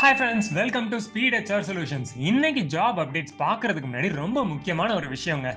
Hi friends, welcome to speed HR solutions. இன்னைக்கு job updates பார்க்கறதுக்கு முன்னாடி ரொம்ப முக்கியமான ஒரு விஷயங்க.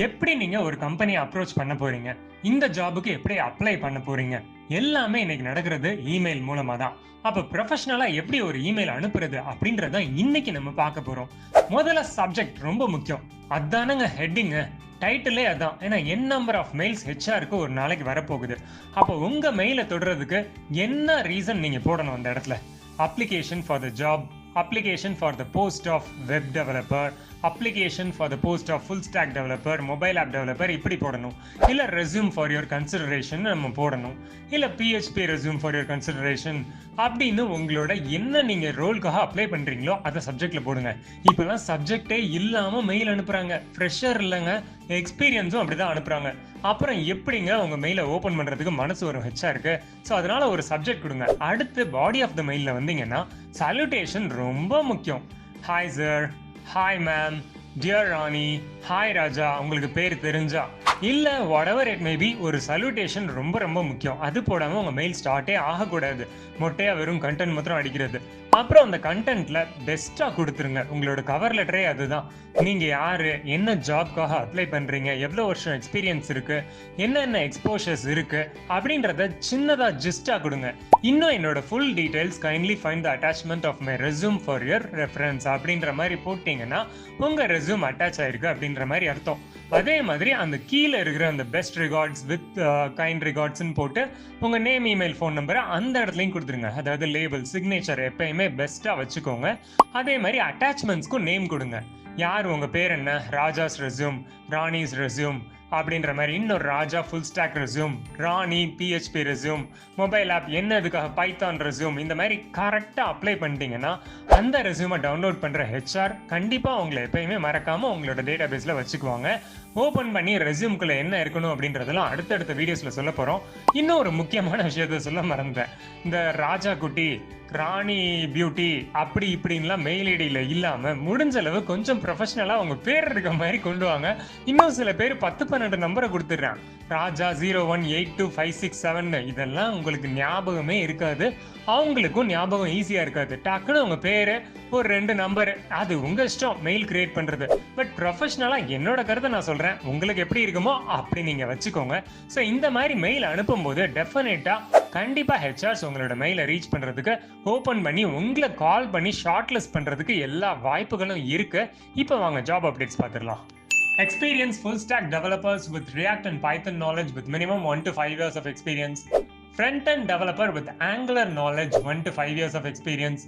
எப்படி நீங்க ஒரு கம்பெனியை அப்ரோச் பண்ண போறீங்க, இந்த ஜாபுக்கு எப்படி அப்ளை பண்ண போறீங்க, எல்லாமே இன்னைக்கு நடக்கிறது இமெயில் மூலமா தான். அப்ப ப்ரொஃபஷனலா எப்படி ஒரு இமெயில் அனுப்புறது அப்படின்றத இன்னைக்கு நம்ம பார்க்க போறோம். முதல்ல சப்ஜெக்ட் ரொம்ப முக்கியம். அதானங்க ஹெட்டிங்கு, டைட்டிலே அதான். ஏன்னா என் நம்பர் ஆஃப் மெயில்ஸ் ஹெச்ஆருக்கு ஒரு நாளைக்கு வரப்போகுது. அப்போ உங்க மெயிலை தொடுறதுக்கு என்ன ரீசன் நீங்க போடணும் அந்த இடத்துல. Application for the job, application for the post of web developer, application for the post of full stack developer, mobile app developer இப்படி போடணும். இல்ல resume for your consideration நம்ம போடணும். இல்ல PHP resume for your consideration அப்படின்னு உங்களோட என்ன நீங்க ரோல்காக அப்ளை பண்றீங்களோ அதை சப்ஜெக்ட்ல போடுங்க. இப்பெல்லாம் சப்ஜெக்டே இல்லாம மெயில் அனுப்புறாங்க. ஃப்ரெஷர் இல்லைங்க, எக்ஸ்பீரியன்ஸும் அப்படிதான் அனுப்புறாங்க. அப்புறம் எப்படிங்க உங்க மெயிலை ஓபன் பண்றதுக்கு மனசு வரும் ஹெச்ஆருக்கு? ஸோ அதனால ஒரு சப்ஜெக்ட் கொடுங்க. அடுத்து பாடி ஆஃப் த மெயில்ல வந்தீங்கன்னா சல்யூட்டேஷன் ரொம்ப முக்கியம். Hi sir, hi ma'am, dear Rani, hi Raja, உங்களுக்கு பேர் தெரிஞ்சா இல்ல whatever it may be, ஒரு சல்யூட்டேஷன் ரொம்ப ரொம்ப முக்கியம். அது போடாம உங்க மெயில் ஸ்டார்ட்டே ஆகக்கூடாது. மொட்டையா வெறும் கண்டென்ட் மாத்திரம் அடிக்கிறது. அப்புறம் அந்த கண்டென்ட்ல பெஸ்டா கொடுத்துருங்க. உங்களோட கவர் லெட்டரே அதுதான். நீங்க யாரு, என்ன ஜாப்காக அப்ளை பண்றீங்க, எவ்வளவு வருஷம் எக்ஸ்பீரியன்ஸ் இருக்கு, என்னென்ன எக்ஸ்போஷர்ஸ் இருக்கு அப்படின்றத சின்னதா ஜிஸ்டா கொடுங்க. இன்னும் என்னோட full details kindly find the attachment of my resume for your reference அப்படின்ற மாதிரி போட்டீங்கன்னா உங்க ரெஸ்யூம் அட்டாச் ஆயிருக்கு அப்படின்ற மாதிரி அர்த்தம். அதே மாதிரி அந்த கீழே இருக்கிற அந்த பெஸ்ட் ரிகார்ட்ஸ் வித் கைண்ட் ரிகார்ட்ஸ்ன்னு போட்டு உங்க நேம், இமெயில், ஃபோன் நம்பரை அந்த இடத்துலையும் கொடுத்துருங்க. அதாவது லேபிள், சிக்னேச்சர் எப்பயுமே பெஸ்டா வச்சுக்கோங்க. அதே மாதிரி அட்டாச்மெண்ட்ஸ்க்கும் நேம் கொடுங்க. யார், உங்க பேர் என்ன, ராஜாஸ் ரெஸ்யூம், ராணிஸ் ரெஸ்யூம் அப்படின்ற மாதிரி, இன்னொரு ராஜா ஃபுல் ஸ்டாக் ரெஸ்யூம், ராணி PHP ரெஸ்யூம், மொபைல் ஆப் என்ன இதுக்காக பைத்தான் ரெஸ்யூம், இந்த மாதிரி கரெக்டாக அப்ளை பண்ணிட்டீங்கன்னா அந்த ரெஸ்யூமை டவுன்லோட் பண்ணுற ஹெச்ஆர் கண்டிப்பாக உங்களை எப்பயுமே மறக்காமல் உங்களோட டேட்டா பேஸில் வச்சுக்குவாங்க. ஓப்பன் பண்ணி ரெஸ்யூம்குள்ளே என்ன இருக்கணும் அப்படின்றதெல்லாம் அடுத்தடுத்த வீடியோஸில் சொல்ல போகிறோம். இன்னும் ஒரு முக்கியமான விஷயத்த சொல்ல மறந்தேன். இந்த ராஜா குட்டி, ராணி பியூட்டி அப்படி இப்படின்லாம் மெயில் ஐடியில் இல்லாமல் முடிஞ்ச அளவு கொஞ்சம் ப்ரொஃபஷனலாக உங்கள் பேர் இருக்க மாதிரி கொண்டு வாங்க. இன்னும் சில பேர் 10-12 நம்பரை கொடுத்துட்றான். ராஜா 01825667, இதெல்லாம் உங்களுக்கு ஞாபகமே இருக்காது. அவங்களுக்கும் ஞாபகம் ஈஸியாக இருக்காது. டக்குன்னு உங்கள் பேர், ஒரு 2 நம்பர், அது உங்கள் இஷ்டம் மெயில் கிரியேட் பண்ணுறது. பட் ப்ரொஃபஷனலாக என்னோட கருத்தை நான் சொல்கிறேன், உங்களுக்கு எப்படி இருக்குமோ அப்படி நீங்கள் வச்சுக்கோங்க. ஸோ இந்த மாதிரி மெயில் அனுப்பும்போது டெஃபினட்டாக கண்டிப்பாக ஹெச்ஆர்ஸ் உங்களோட மெயிலை ரீச் பண்ணுறதுக்கு, ஓப்பன் பண்ணி உங்களை கால் பண்ணி ஷார்ட் லிஸ்ட் பண்ணுறதுக்கு எல்லா வாய்ப்புகளும் இருக்கு. இப்போ வாங்க ஜாப் அப்டேட்ஸ் பார்த்துடலாம். Experienced full stack developers with React and Python knowledge with minimum 1 to 5 years of experience. Front-end developer with Angular knowledge 1 to 5 years of experience.